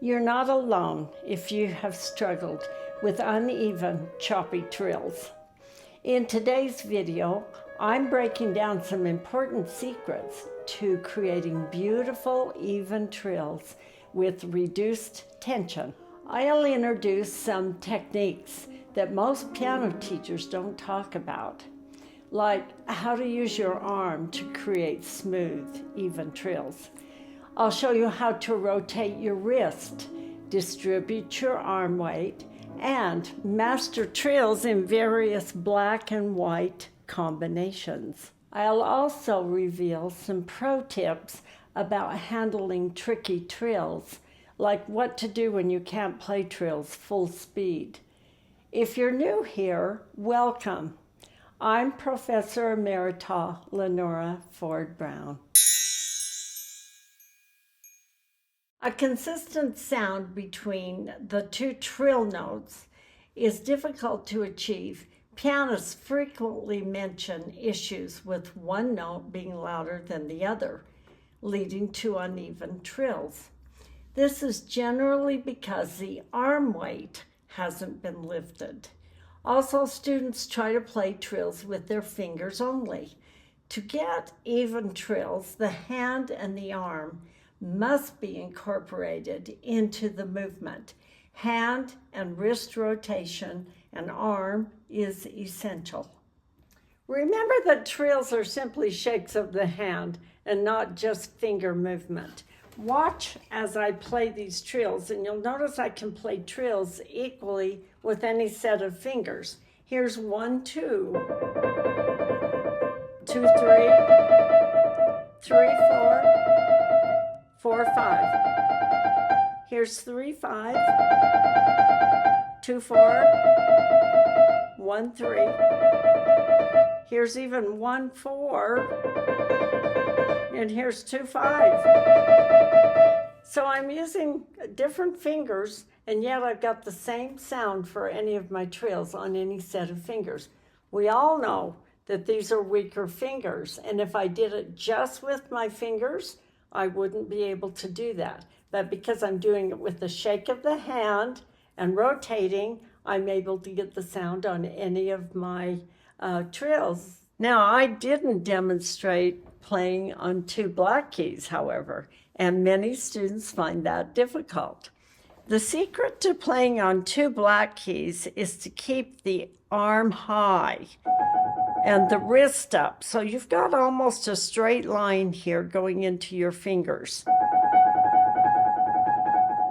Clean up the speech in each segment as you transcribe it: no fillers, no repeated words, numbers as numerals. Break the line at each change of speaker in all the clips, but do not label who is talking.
You're not alone if you have struggled with uneven, choppy trills. In today's video, I'm breaking down some important secrets to creating beautiful, even trills with reduced tension. I'll introduce some techniques that most piano teachers don't talk about, like how to use your arm to create smooth, even trills. I'll show you how to rotate your wrist, distribute your arm weight, and master trills in various black and white combinations. I'll also reveal some pro tips about handling tricky trills, like what to do when you can't play trills full speed. If you're new here, welcome. I'm Professor Emerita Lenora Ford Brown. A consistent sound between the two trill notes is difficult to achieve. Pianists frequently mention issues with one note being louder than the other, leading to uneven trills. This is generally because the arm weight hasn't been lifted. Also, students try to play trills with their fingers only. To get even trills, the hand and the arm must be incorporated into the movement. Hand and wrist rotation and arm is essential. Remember that trills are simply shakes of the hand and not just finger movement. Watch as I play these trills, and you'll notice I can play trills equally with any set of fingers. Here's 1, 2, 2, 3, 3, 4, 4, 5. Here's 3, 5, 2, 4, 1, 3. Here's even 1, 4, and here's 2, 5. So I'm using different fingers, and yet I've got the same sound for any of my trills on any set of fingers. We all know that these are weaker fingers, and if I did it just with my fingers, I wouldn't be able to do that. But because I'm doing it with the shake of the hand and rotating, I'm able to get the sound on any of my trills. Now, I didn't demonstrate playing on 2 black keys, however, and many students find that difficult. The secret to playing on 2 black keys is to keep the arm high and the wrist up. So you've got almost a straight line here going into your fingers.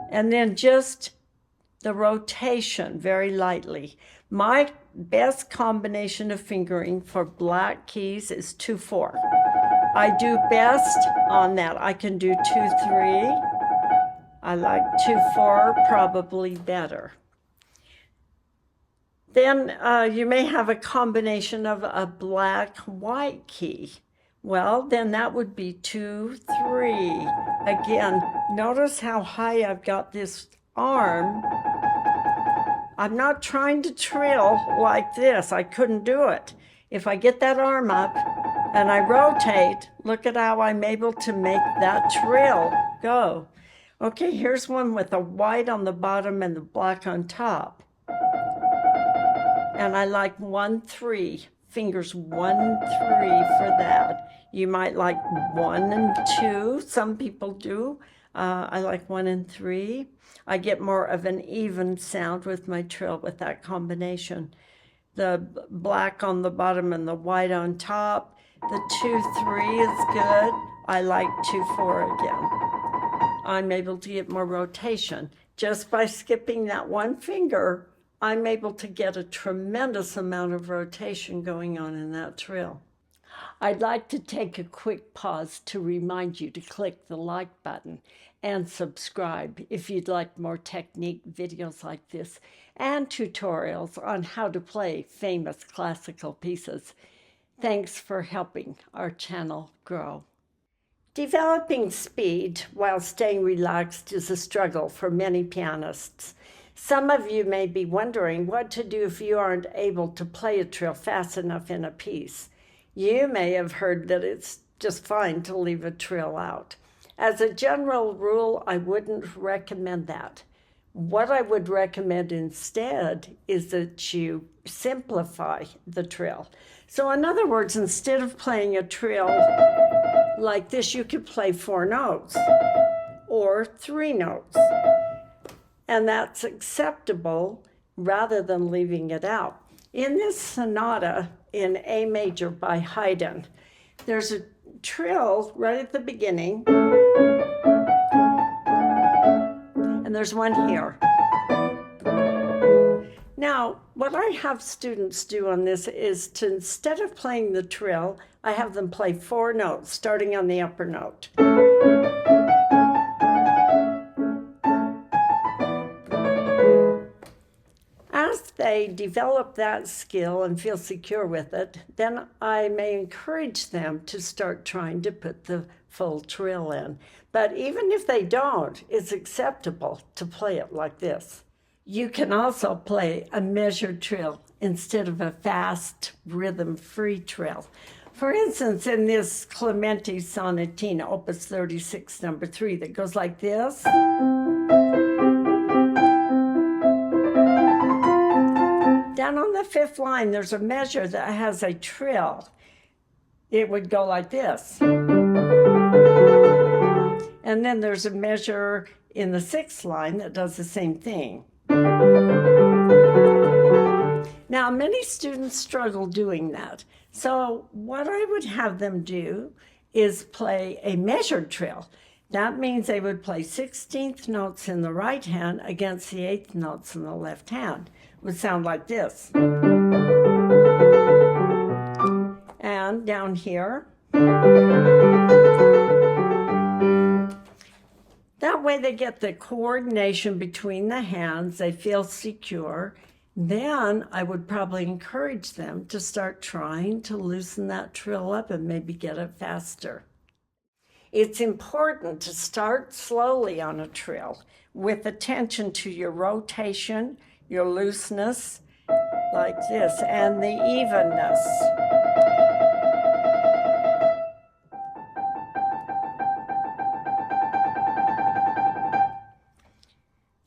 And then just the rotation very lightly. My best combination of fingering for black keys is 2, 4. I do best on that. I can do 2, 3. I like 2, 4 probably better. Then you may have a combination of a black-white key. Well, then that would be 2, 3. Again, notice how high I've got this arm. I'm not trying to trill like this. I couldn't do it. If I get that arm up and I rotate, look at how I'm able to make that trill go. Okay, here's one with the white on the bottom and the black on top. And I like 1, 3, fingers 1, 3 for that. You might like 1 and 2, some people do. I like 1 and 3. I get more of an even sound with my trill with that combination. The black on the bottom and the white on top. The 2, 3 is good. I like 2, 4 again. I'm able to get more rotation. Just by skipping that one finger, I'm able to get a tremendous amount of rotation going on in that trill. I'd like to take a quick pause to remind you to click the like button and subscribe if you'd like more technique videos like this and tutorials on how to play famous classical pieces. Thanks for helping our channel grow. Developing speed while staying relaxed is a struggle for many pianists. Some of you may be wondering what to do if you aren't able to play a trill fast enough in a piece. You may have heard that it's just fine to leave a trill out. As a general rule, I wouldn't recommend that. What I would recommend instead is that you simplify the trill. So in other words, instead of playing a trill like this, you could play 4 notes or 3 notes. And that's acceptable rather than leaving it out. In this sonata in A major by Haydn, there's a trill right at the beginning, and there's one here. Now, what I have students do on this is to, instead of playing the trill, I have them play 4 notes, starting on the upper note. As they develop that skill and feel secure with it, then I may encourage them to start trying to put the full trill in. But even if they don't, it's acceptable to play it like this. You can also play a measured trill instead of a fast, rhythm-free trill. For instance, in this Clementi Sonatina, Opus 36, number 3, that goes like this. Down on the 5th line, there's a measure that has a trill. It would go like this. And then there's a measure in the 6th line that does the same thing. Now, many students struggle doing that. So what I would have them do is play a measured trill. That means they would play 16th notes in the right hand against the 8th notes in the left hand. It would sound like this. And down here. That way they get the coordination between the hands, they feel secure. Then I would probably encourage them to start trying to loosen that trill up and maybe get it faster. It's important to start slowly on a trill with attention to your rotation, your looseness, like this, and the evenness.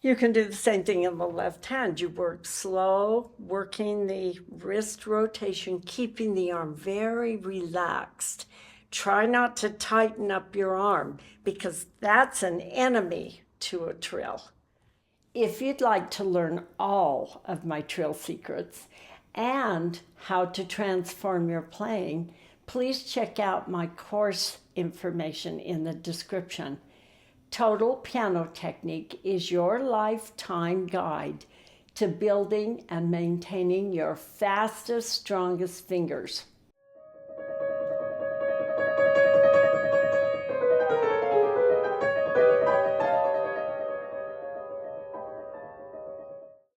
You can do the same thing in the left hand. You work slow, working the wrist rotation, keeping the arm very relaxed. Try not to tighten up your arm because that's an enemy to a trill. If you'd like to learn all of my trill secrets and how to transform your playing, please check out my course information in the description. Total Piano Technique is your lifetime guide to building and maintaining your fastest, strongest fingers.